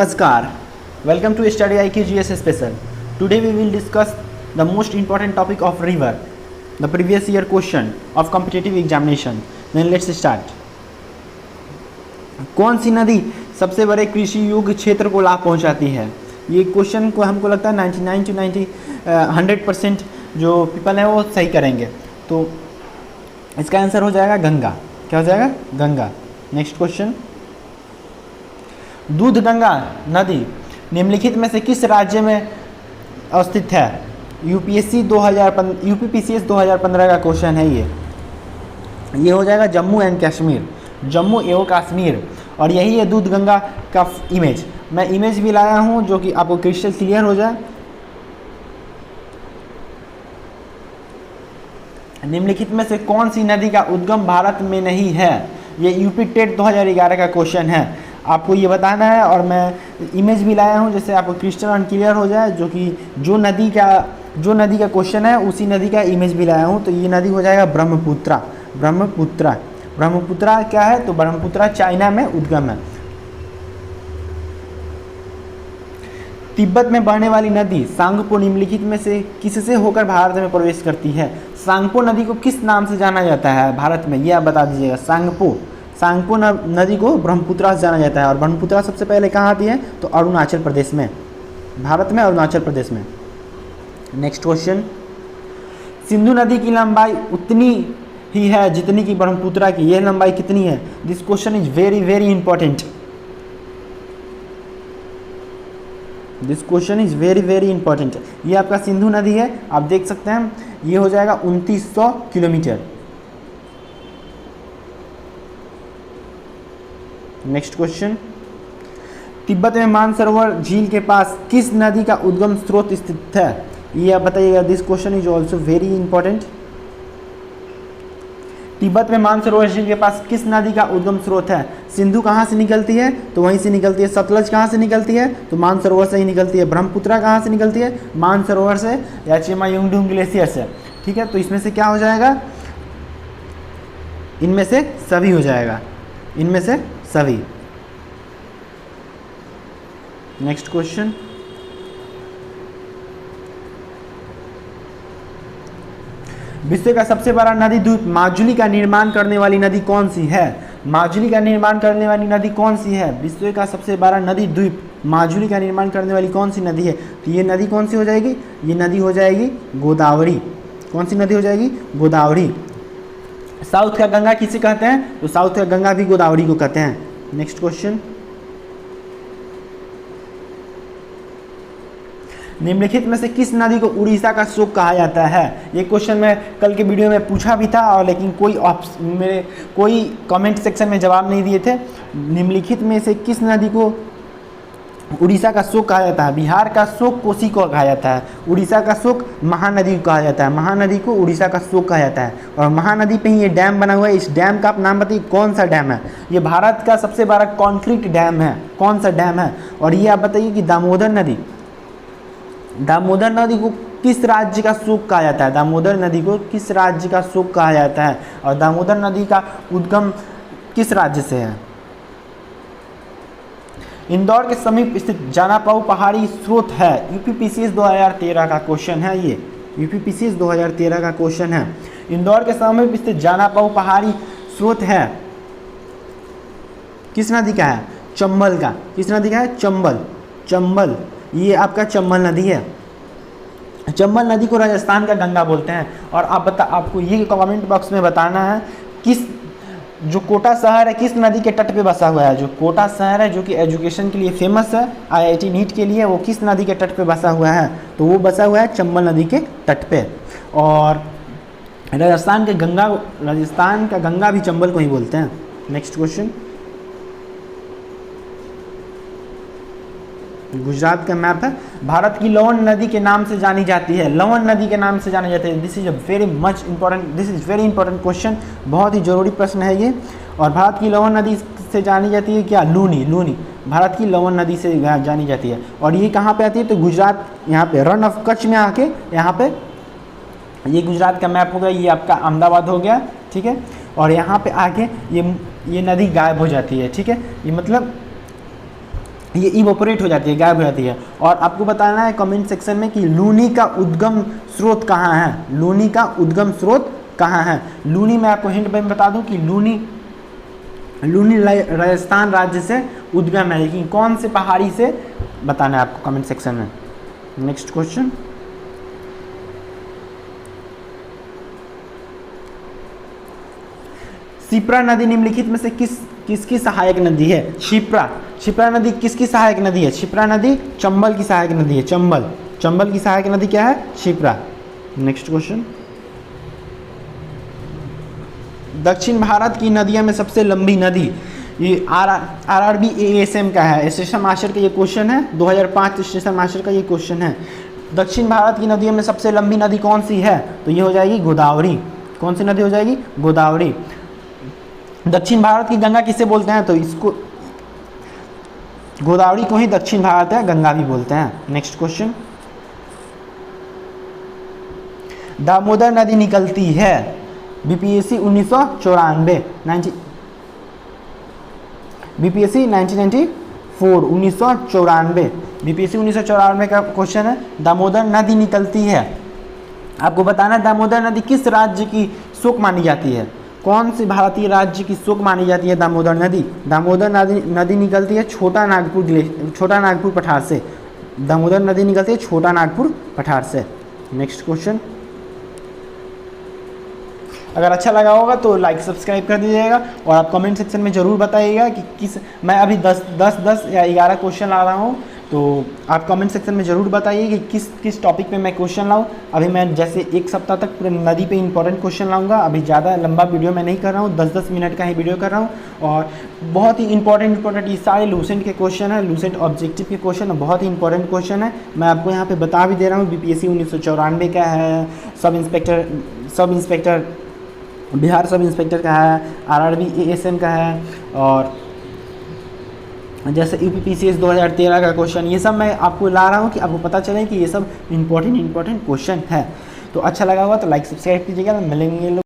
Namaskar. Welcome to Study IQ GS Special. Today we will discuss the most important topic of river, the previous year question of competitive examination. Then let's start. कौन सी नदी सबसे बड़े कृषि योग्य क्षेत्र को लाभ पहुंचाती है? ये क्वेश्चन को हमको लगता है 99 to 100% जो पीपल है वो सही करेंगे. तो इसका आंसर हो जाएगा गंगा. क्या हो जाएगा? गंगा. Next question. दूधगंगा नदी निम्नलिखित में से किस राज्य में अवस्थित है? यूपीपीसीएस 2015 का क्वेश्चन है ये हो जाएगा जम्मू एंड कश्मीर, जम्मू एवं कश्मीर. और यही है दूधगंगा का इमेज. मैं इमेज भी लाया हूँ जो कि आपको क्रिस्टल क्लियर हो जाए. निम्नलिखित में से कौन सी नदी का उद्गम भारत में नहीं है? ये यूपी टेट 2011 का क्वेश्चन है. आपको ये बताना है और मैं इमेज भी लाया हूँ जिससे आपको क्रिस्टल अनक्लियर हो जाए, जो कि जो नदी का क्वेश्चन है उसी नदी का इमेज भी लाया हूँ. तो ये नदी हो जाएगा ब्रह्मपुत्रा. ब्रह्मपुत्रा क्या है? तो ब्रह्मपुत्रा चाइना में उद्गम है. तिब्बत में बहने वाली नदी सांगपो निम्नलिखित में से किससे होकर भारत में प्रवेश करती है? सांगपो नदी को किस नाम से जाना जाता है भारत में? ये आप बता दीजिएगा. सांगपो नदी को ब्रह्मपुत्रा से जाना जाता है. और ब्रह्मपुत्रा सबसे पहले कहाँ आती है? तो अरुणाचल प्रदेश में, भारत में अरुणाचल प्रदेश में. Next question. सिंधु नदी की लंबाई उतनी ही है जितनी की ब्रह्मपुत्रा की. यह लंबाई कितनी है? This question is very very important. This question is very very important. ये आपका सिंधु नदी है, आप देख सकते हैं. ये हो जाएगा 2900 किलोमीटर. Next question. तिब्बत में मानसरोवर झील के पास किस नदी का उद्गम स्रोत स्थित है? ये आप बताइएगा. This question is also very important. Tibet में मानसरोवर झील के पास किस नदी का उद्गम स्रोत है? सिंधु कहाँ से निकलती है? तो वहीं से निकलती है. सतलज कहाँ से निकलती है? तो मानसरोवर से ही निकलती है. ब्रह्मपुत्रा कहाँ से निकलती है? मानसरोवर से या चिमायुंगडुंग ग्लेशियर से. ठीक है, तो इसमें से क्या हो जाएगा? इनमें से सभी हो जाएगा. इनमें से सभी. Next question. विश्व का सबसे बड़ा नदी द्वीप माजुली का निर्माण करने वाली नदी कौन सी है? माजुली का निर्माण करने वाली नदी कौन सी है? विश्व का सबसे बड़ा नदी द्वीप माजुली का निर्माण करने वाली कौन सी नदी है? तो ये नदी कौन सी हो जाएगी? ये नदी हो जाएगी गोदावरी. कौन सी नदी हो जाएगी? गोदावरी. साउथ का गंगा किसे कहते हैं? तो साउथ का गंगा भी गोदावरी को कहते हैं. Next question. निम्नलिखित में से किस नदी को उड़ीसा का शोक कहा जाता है? ये क्वेश्चन मैं कल के वीडियो में पूछा भी था और लेकिन कोई कमेंट सेक्शन में जवाब नहीं दिए थे. निम्नलिखित में से किस नदी को उड़ीसा का शोक कहा जाता है? बिहार का शोक कोसी को कहा जाता है. उड़ीसा का शोक महानदी को कहा जाता है. महानदी को उड़ीसा का शोक कहा जाता है. और महानदी पे ही ये डैम बना हुआ है. इस डैम का आप नाम बताइए, कौन सा डैम है? ये भारत का सबसे बड़ा कॉन्क्रीट डैम है. कौन सा डैम है? और ये आप बताइए कि दामोदर नदी को किस राज्य का शोक कहा जाता है? दामोदर नदी को किस राज्य का शोक कहा जाता है? और दामोदर नदी का उद्गम किस राज्य से है? इंदौर के समीप स्थित जानापाऊ पहाड़ी स्रोत है. यूपीपीसीएस 2013 का क्वेश्चन है. ये यूपीपीसीएस 2013 का क्वेश्चन है. इंदौर के समीप स्थित जानापाऊ पहाड़ी स्रोत है किस नदी का है? चंबल का. किस नदी का है? चंबल. ये आपका चंबल नदी है. चंबल नदी को राजस्थान का गंगा बोलते हैं. और आपको ये कमेंट बॉक्स में बताना है जो कोटा शहर है किस नदी के तट पे बसा हुआ है? जो कोटा शहर है जो कि एजुकेशन के लिए फेमस है, आईआईटी नीट के लिए, वो किस नदी के तट पे बसा हुआ है? तो वो बसा हुआ है चंबल नदी के तट पे. और राजस्थान का गंगा भी चंबल को ही बोलते हैं. Next question. गुजरात का मैप है. भारत की लवन नदी के नाम से जानी जाती है. लवन नदी के नाम से जानी जाती है. This is very important question. बहुत ही जरूरी प्रश्न है ये. और भारत की लवन नदी से जानी जाती है क्या? लूनी. भारत की लवन नदी से जानी जाती है. और ये कहाँ पे आती है? तो गुजरात, यहाँ पे रन ऑफ कच्छ में आके यहाँ पे, ये गुजरात का मैप हो गया. ये आपका अहमदाबाद हो गया. ठीक है. और यहाँ पे आके ये नदी गायब हो जाती है. ठीक है. ये मतलब ये इवोपोरेट हो जाती है, गायब हो जाती है। और आपको बताना है कमेंट सेक्शन में कि लूनी का उद्गम स्रोत कहाँ है, लूनी का उद्गम स्रोत कहाँ है। लूनी मैं आपको हिंट में बता दूं कि लूनी राजस्थान राज्य से उद्गम है, लेकिन कौन से पहाड़ी से बताना है आपको कमेंट सेक्शन में। नेक्स्ट क्वेश्चन, शिप्रा नदी निम्नलिखित में से किसकी सहायक नदी है। शिप्रा नदी किसकी सहायक नदी है। शिप्रा नदी चंबल की सहायक नदी है। चंबल की सहायक नदी क्या है, शिप्रा। नेक्स्ट क्वेश्चन, दक्षिण भारत की नदियों में सबसे लंबी नदी, ये आरआरबी एएसएम का है, स्टेशन मास्टर का ये क्वेश्चन है, 2005 स्टेशन मास्टर का ये क्वेश्चन है। दक्षिण भारत की नदियों में सबसे लंबी नदी कौन सी है, तो ये हो जाएगी गोदावरी। कौन सी नदी हो जाएगी, गोदावरी। दक्षिण भारत की गंगा किसे बोलते हैं, तो इसको गोदावरी को ही दक्षिण भारत है गंगा भी बोलते हैं। नेक्स्ट क्वेश्चन, दामोदर नदी निकलती है बीपीएससी 1994 बीपीएससी 1994 बीपीएससी 1994 का क्वेश्चन है, दामोदर नदी निकलती है। आपको बताना है दामोदर नदी किस राज्य की शोक मानी जाती है, कौन सी भारतीय राज्य की शोक मानी जाती है दामोदर नदी। दामोदर नदी निकलती है छोटा नागपुर पठार से। दामोदर नदी निकलती है छोटा नागपुर पठार से। नेक्स्ट क्वेश्चन, अगर अच्छा लगा होगा तो लाइक सब्सक्राइब कर दीजिएगा और आप कमेंट सेक्शन में ज़रूर बताइएगा कि मैं अभी 10 या 11 क्वेश्चन ला रहा हूँ, तो आप कमेंट सेक्शन में ज़रूर बताइए कि किस टॉपिक पे मैं क्वेश्चन लाऊँ। अभी मैं जैसे एक सप्ताह तक पूरे नदी पे इंपॉर्टेंट क्वेश्चन लाऊंगा। अभी ज़्यादा लंबा वीडियो मैं नहीं कर रहा हूँ, 10-10 मिनट का ही वीडियो कर रहा हूँ। और बहुत ही इंपॉर्टेंट ये सारे लूसेंट के क्वेश्चन है, लूसेंट ऑब्जेक्टिव के क्वेश्चन है, बहुत ही इंपॉर्टेंट क्वेश्चन है। मैं आपको यहाँ पर बता भी दे रहा हूँ, बीपीएससी 1994 का है, sub inspector Bihar sub inspector का है, आरआरबी एएसएम का है, और जैसे यूपीपीसीएस 2013 का क्वेश्चन, ये सब मैं आपको ला रहा हूँ कि आपको पता चले कि ये सब इंपॉर्टेंट क्वेश्चन है। तो अच्छा लगा होगा तो लाइक सब्सक्राइब कीजिएगा। मिलेंगे लोग।